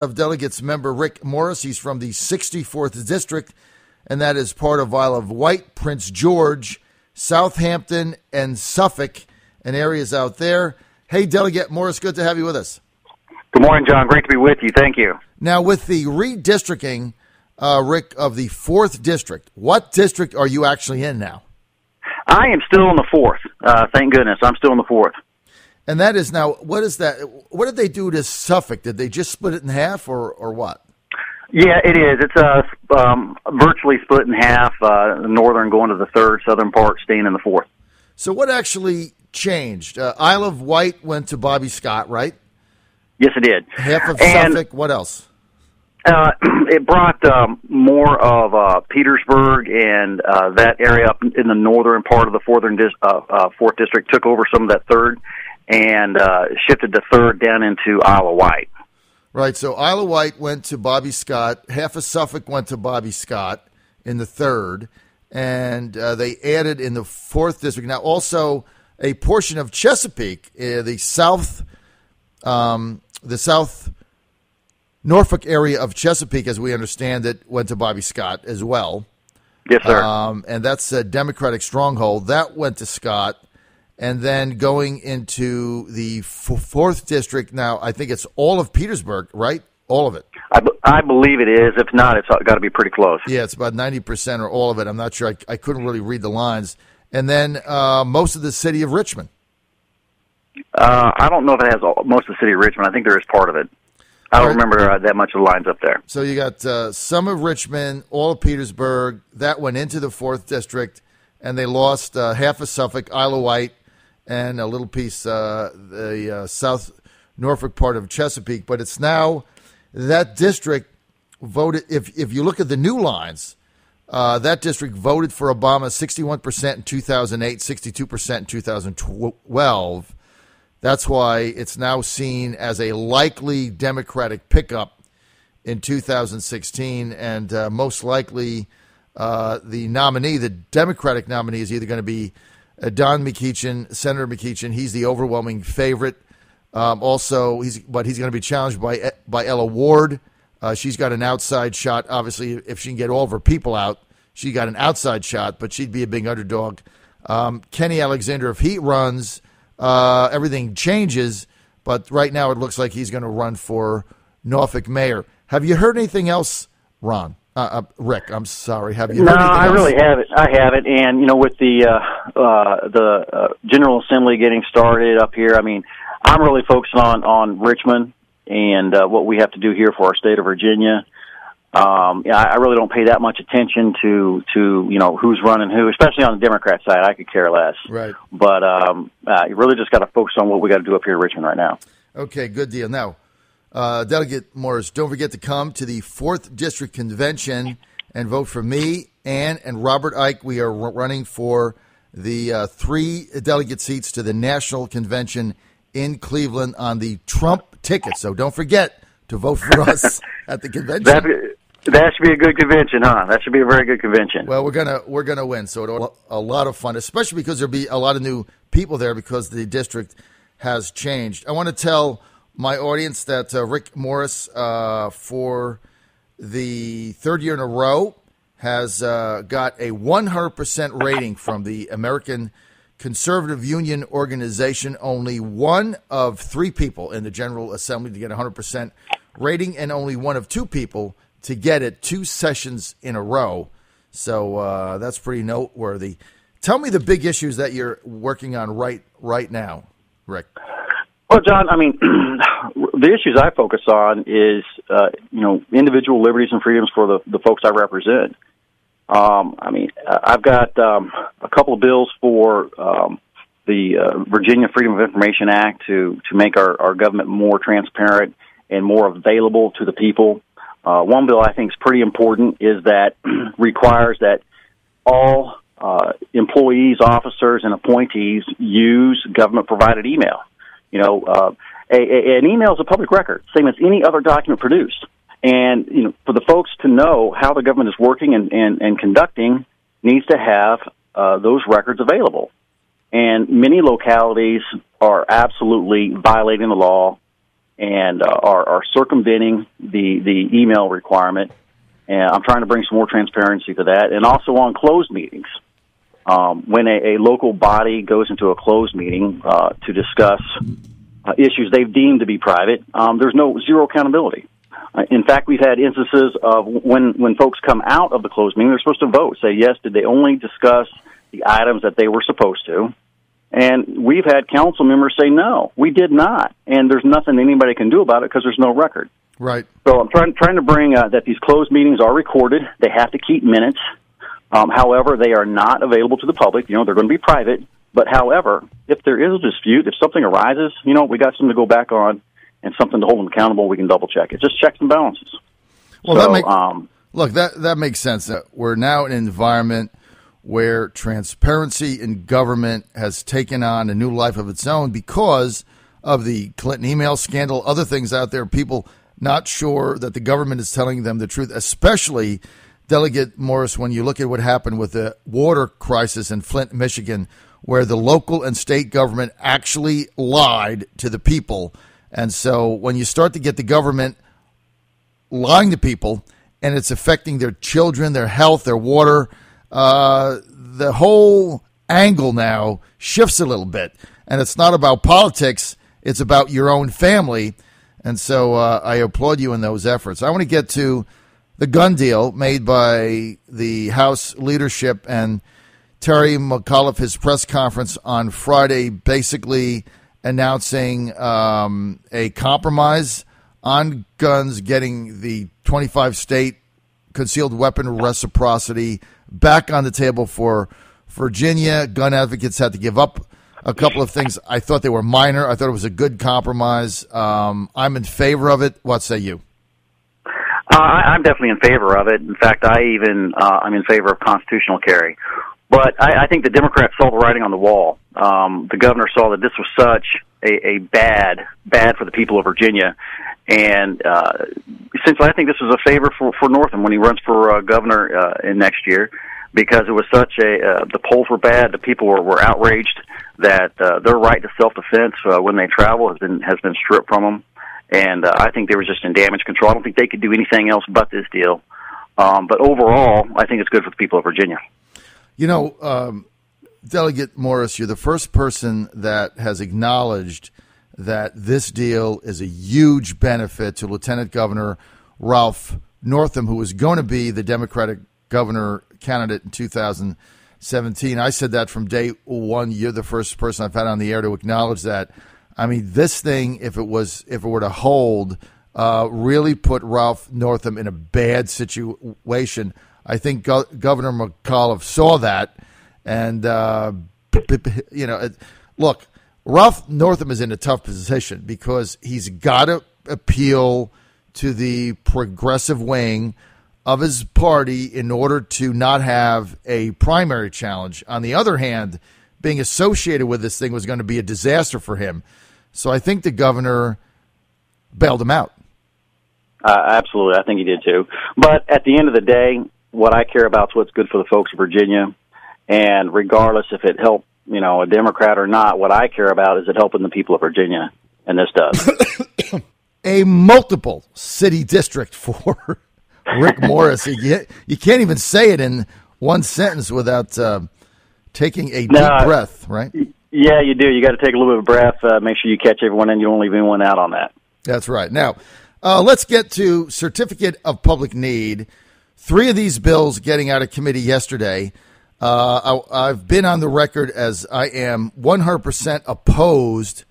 of Delegates member Rick Morris. He's from the 64th District, and that is part of Isle of Wight, Prince George, Southampton, and Suffolk, and areas out there. Hey, Delegate Morris, good to have you with us. Good morning, John. Great to be with you. Thank you. Now, with the redistricting, Rick, of the 4th District, what district are you actually in now? I am still in the 4th. Thank goodness. I'm still in the 4th. And that is now, what is that? What did they do to Suffolk? Did they just split it in half or what? Yeah, it is. It's virtually split in half, the northern going to the 3rd, southern part staying in the 4th. So what actually changed? Isle of Wight went to Bobby Scott, right? Yes, it did. Half of Suffolk. What else? It brought more of Petersburg and that area up in the northern part of the 4th District, took over some of that 3rd, and shifted the 3rd down into Isle of Wight. Right, so Isle of Wight went to Bobby Scott. Half of Suffolk went to Bobby Scott in the 3rd, and they added in the 4th District. Now, also a portion of Chesapeake, the South Norfolk area of Chesapeake, as we understand it, went to Bobby Scott as well. Yes, sir. And that's a Democratic stronghold. That went to Scott. And then going into the 4th District, now I think it's all of Petersburg, right? All of it. I believe it is. If not, it's got to be pretty close. Yeah, it's about 90% or all of it. I'm not sure. I couldn't really read the lines. And then most of the city of Richmond. I don't know if it has most of the city of Richmond. I think there is part of it. I don't remember that much of the lines up there. So you got some of Richmond, all of Petersburg. That went into the 4th District, and they lost half of Suffolk, Isle of Wight, and a little piece, the South Norfolk part of Chesapeake. But it's now that district voted, if you look at the new lines, that district voted for Obama 61% in 2008, 62% in 2012. That's why it's now seen as a likely Democratic pickup in 2016, and most likely the nominee, the Democratic nominee, is either going to be Don McEachin, Senator McEachin. He's the overwhelming favorite. Also, he's going to be challenged by Ella Ward. She's got an outside shot. Obviously, if she can get all of her people out, she got an outside shot, but she'd be a big underdog. Kenny Alexander, if he runs, everything changes. But right now, it looks like he's going to run for Norfolk mayor. Have you heard anything else, Ron? Rick, I'm sorry. Have you heard anything else? No, I really haven't. I haven't. And, with the General Assembly getting started up here, I'm really focusing on Richmond and what we have to do here for our state of Virginia. I really don't pay that much attention to who's running who, especially on the Democrat side. I could care less. Right. But you really just got to focus on what we got to do up here in Richmond right now. Okay, good deal. Now, Delegate Morris, don't forget to come to the 4th District Convention and vote for me, Ann, and Robert Ike. We are running for the 3 delegate seats to the National Convention in Cleveland on the Trump ticket. So don't forget to vote for us at the convention. That should be a good convention, huh? That should be a very good convention. Well, we're gonna win, so it'll be a lot of fun, especially because there'll be a lot of new people there because the district has changed. I want to tell my audience that Rick Morris, for the 3rd year in a row, has got a 100% rating from the American Conservative Union Organization. Only one of 3 people in the General Assembly to get a 100% rating, and only one of 2 people to get it 2 sessions in a row. So that's pretty noteworthy. Tell me the big issues that you're working on right now, Rick. Well, John, the issues I focus on is, individual liberties and freedoms for the folks I represent. I've got a couple of bills for the Virginia Freedom of Information Act to make our government more transparent and more available to the people. One bill I think is pretty important is that requires that all employees, officers, and appointees use government-provided email. An email is a public record, same as any other document produced. And, for the folks to know how the government is working and conducting needs to have those records available. And many localities are absolutely violating the law and are circumventing the email requirement. And I'm trying to bring some more transparency to that. And also on closed meetings. When a local body goes into a closed meeting to discuss issues they've deemed to be private, there's zero accountability. In fact, we've had instances of when folks come out of the closed meeting, they're supposed to vote, say, yes, did they only discuss the items that they were supposed to? And we've had council members say, no, we did not. And there's nothing anybody can do about it because there's no record. Right. So I'm trying to bring that these closed meetings are recorded. They have to keep minutes. However, they are not available to the public. They're going to be private. But however, if there is a dispute, if something arises, we got something to go back on and something to hold them accountable. We can double check it. Just checks and balances. Well, that makes sense. We're now in an environment where transparency in government has taken on a new life of its own because of the Clinton email scandal, other things out there, people not sure that the government is telling them the truth, especially, Delegate Morris, when you look at what happened with the water crisis in Flint, Michigan, where the local and state government actually lied to the people. And so when you start to get the government lying to people and it's affecting their children, their health, their water, the whole angle now shifts a little bit. And it's not about politics. It's about your own family. And so I applaud you in those efforts. I want to get to the gun deal made by the House leadership and Terry McAuliffe, his press conference on Friday, basically announcing a compromise on guns, getting the 25-state concealed weapon reciprocity back on the table for Virginia. Gun advocates had to give up a couple of things. I thought they were minor. I thought it was a good compromise. I'm in favor of it. What say you? I'm definitely in favor of it. In fact, I'm in favor of constitutional carry. But I think the Democrats saw the writing on the wall. The governor saw that this was such a bad for the people of Virginia. And essentially, I think this was a favor for Northam when he runs for governor in next year, because it was such the polls were bad. The people were outraged that their right to self-defense when they travel has been stripped from them. And I think they were just in damage control. I don't think they could do anything else but this deal. But overall, I think it's good for the people of Virginia. Delegate Morris, you're the first person that has acknowledged that this deal is a huge benefit to Lieutenant Governor Ralph Northam, who is going to be the Democratic governor candidate in 2017. I said that from day one. You're the first person I've had on the air to acknowledge that. I mean, this thing, if it were to hold, really put Ralph Northam in a bad situation. I think Governor McAuliffe saw that, and look, Ralph Northam is in a tough position because he's got to appeal to the progressive wing of his party in order to not have a primary challenge. On the other hand, being associated with this thing was going to be a disaster for him. So I think the governor bailed him out. Absolutely. I think he did too. But at the end of the day, what I care about is what's good for the folks of Virginia. And regardless if it helped, a Democrat or not, what I care about is it helping the people of Virginia. And this does. A multiple city district for Rick Morris. You can't even say it in one sentence without taking a deep breath, right? Yeah, you do. You got to take a little bit of breath, make sure you catch everyone and you don't leave anyone out on that. That's right. Now, let's get to Certificate of Public Need. 3 of these bills getting out of committee yesterday. I've been on the record as I am 100% opposed,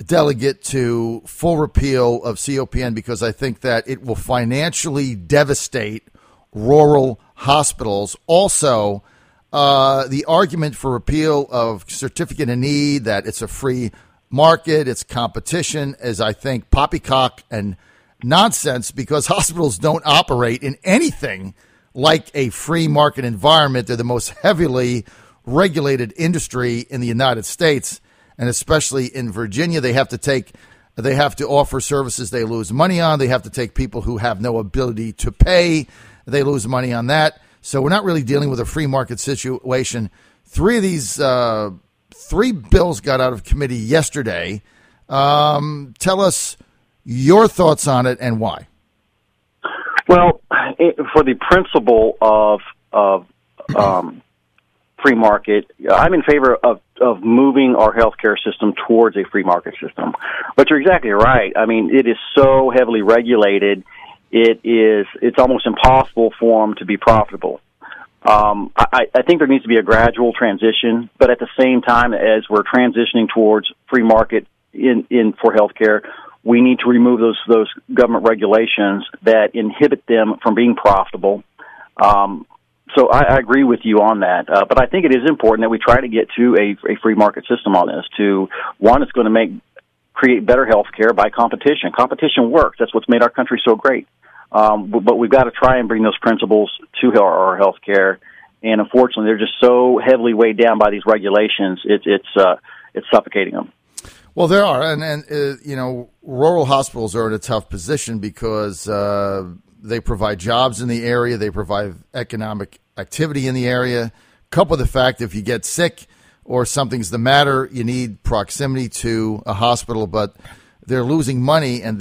Delegate, to full repeal of COPN because I think that it will financially devastate rural hospitals. Also, the argument for repeal of Certificate of Need, that it's a free market, it's competition, is, I think, poppycock and nonsense because hospitals don't operate in anything like a free market environment. They're the most heavily regulated industry in the United States, and especially in Virginia. They have to offer services they lose money on. They have to take people who have no ability to pay. They lose money on that. So we're not really dealing with a free market situation. 3 of these 3 bills got out of committee yesterday. Tell us Your thoughts on it and why? Well, for the principle of free market, I'm in favor of moving our healthcare system towards a free market system. But you're exactly right. I mean, it is so heavily regulated. It's almost impossible for them to be profitable. I think there needs to be a gradual transition, but at the same time, as we're transitioning towards free market for healthcare, we need to remove those government regulations that inhibit them from being profitable. So I agree with you on that. But I think it is important that we try to get to a free market system on this. It's going to create better health care by competition. Competition works. That's what's made our country so great. But we've got to try and bring those principles to our health care. And unfortunately, they're just so heavily weighed down by these regulations. It's suffocating them. Well, there are, and rural hospitals are in a tough position because they provide jobs in the area, they provide economic activity in the area. Coupled with the fact if you get sick or something's the matter, you need proximity to a hospital, but they're losing money. And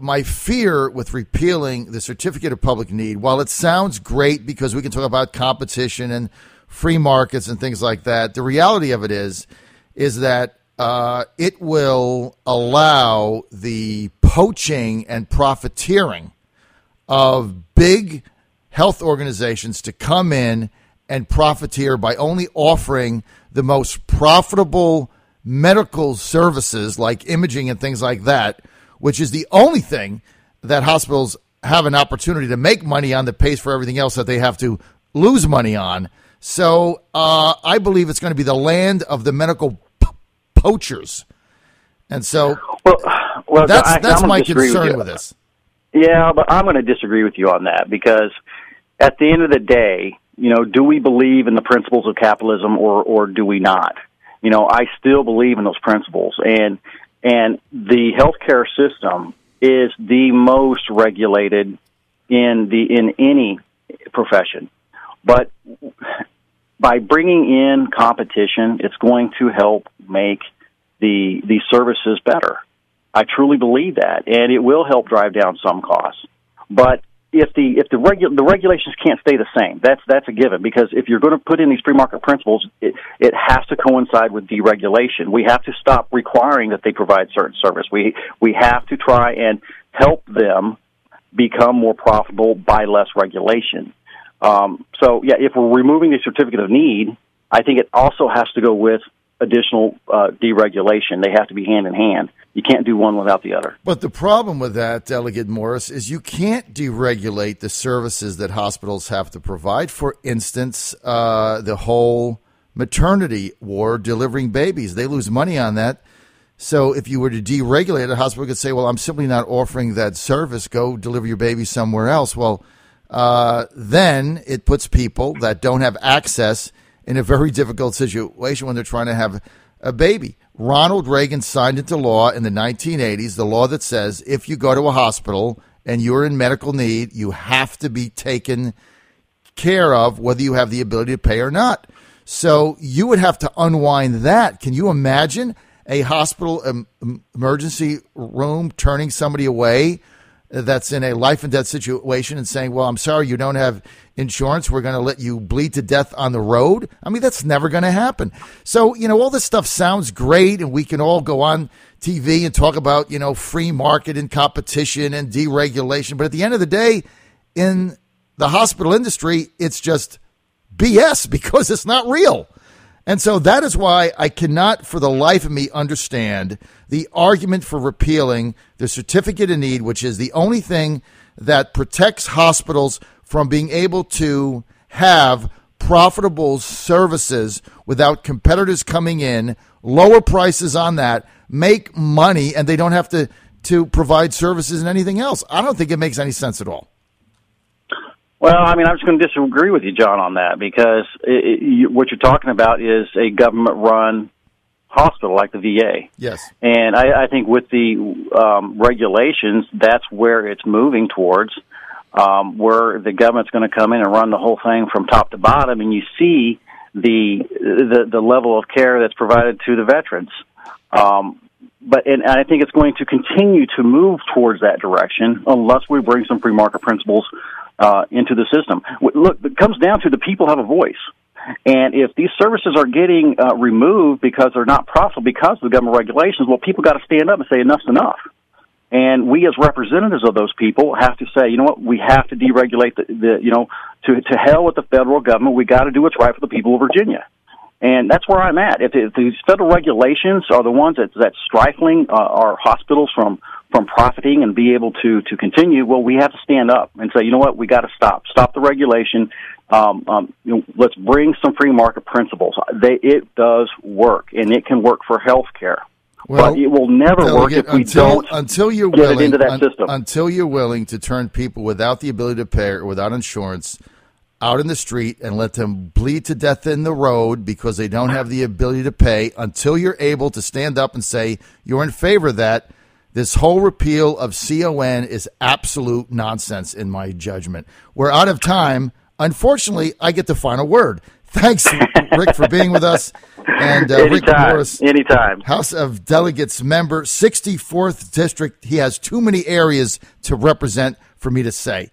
my fear with repealing the certificate of public need, while it sounds great because we can talk about competition and free markets and things like that, the reality of it is that it will allow the poaching and profiteering of big health organizations to come in and profiteer by only offering the most profitable medical services like imaging and things like that, which is the only thing that hospitals have an opportunity to make money on that pays for everything else that they have to lose money on. So I believe it's going to be the land of the medical poachers. And so that's my concern with this. Yeah, but I'm going to disagree with you on that because at the end of the day, do we believe in the principles of capitalism or do we not? I still believe in those principles, and the healthcare system is the most regulated in any profession. But by bringing in competition, it's going to help make the services better. I truly believe that, and it will help drive down some costs. But if the regulations can't stay the same, that's a given, because if you're going to put in these free market principles, it has to coincide with deregulation. We have to stop requiring that they provide certain service. We have to try and help them become more profitable by less regulation. If we're removing the certificate of need, I think it also has to go with additional deregulation. They have to be hand in hand. You can't do one without the other. But the problem with that, Delegate Morris, is you can't deregulate the services that hospitals have to provide. For instance, the whole maternity ward, delivering babies. They lose money on that. So if you were to deregulate it, a hospital could say, well, I'm simply not offering that service. Go deliver your baby somewhere else. Well, then it puts people that don't have access in a very difficult situation when they're trying to have a baby. Ronald Reagan signed into law in the 1980s, the law that says if you go to a hospital and you're in medical need, you have to be taken care of whether you have the ability to pay or not. So you would have to unwind that. Can you imagine a hospital emergency room turning somebody away that's in a life and death situation and saying, well, I'm sorry, you don't have insurance. We're going to let you bleed to death on the road. I mean, that's never going to happen. So, all this stuff sounds great, and we can all go on TV and talk about, free market and competition and deregulation. But at the end of the day, in the hospital industry, it's just BS because it's not real. And so that is why I cannot for the life of me understand the argument for repealing the certificate of need, which is the only thing that protects hospitals from being able to have profitable services without competitors coming in, lower prices on that, make money, and they don't have to provide services and anything else. I don't think it makes any sense at all. Well, I'm just going to disagree with you, John, on that, because what you're talking about is a government-run hospital like the VA. Yes. And I think with the regulations, that's where it's moving towards, where the government's going to come in and run the whole thing from top to bottom, and you see the level of care that's provided to the veterans. and I think it's going to continue to move towards that direction unless we bring some free market principles into the system. Look, it comes down to the people have a voice. And if these services are getting removed because they're not profitable because of the government regulations, well, people got to stand up and say enough's enough. And we as representatives of those people have to say, you know what, we have to deregulate to hell with the federal government. We got to do what's right for the people of Virginia. And that's where I'm at. If these federal regulations are the ones that's stifling our hospitals from profiting and be able to continue, well, we have to stand up and say, you know what, we got to stop the regulation. Let's bring some free market principles. It does work, and it can work for health care. Well, but it will never work if we don't get it into that system. Until you're willing to turn people without the ability to pay or without insurance out in the street and let them bleed to death in the road because they don't have the ability to pay, until you're able to stand up and say you're in favor of that, this whole repeal of CON is absolute nonsense in my judgment. We're out of time. Unfortunately, I get the final word. Thanks, Rick, for being with us. And Rick Morris, anytime. House of Delegates member, 64th District. He has too many areas to represent for me to say.